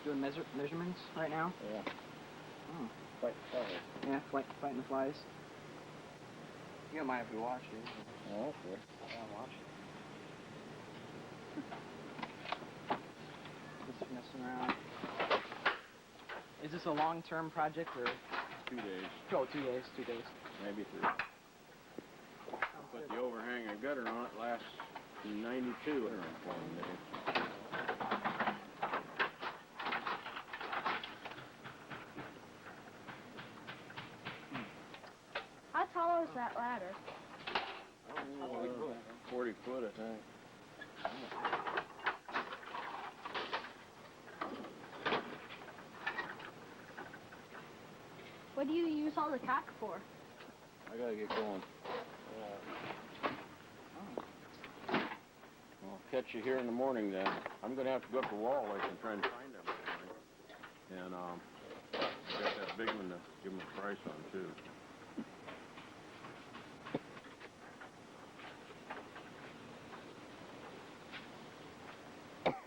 doing measurements right now? Yeah. Oh. Fighting flies. Yeah, fighting the flies. You don't mind if we watch it? Oh, sure. Yeah, I'll watch it. Just messing around. Is this a long-term project or? 2 days. Oh, 2 days. 2 days. Maybe 3. But the overhang and gutter on it lasts 92 around 20 days. How tall is that ladder? 40 foot, I think. What do you use all the cack for? I gotta get going. I'll catch you here in the morning then. I'm gonna have to go up the wall like and try and find them. And I got that big one to give them a price on too.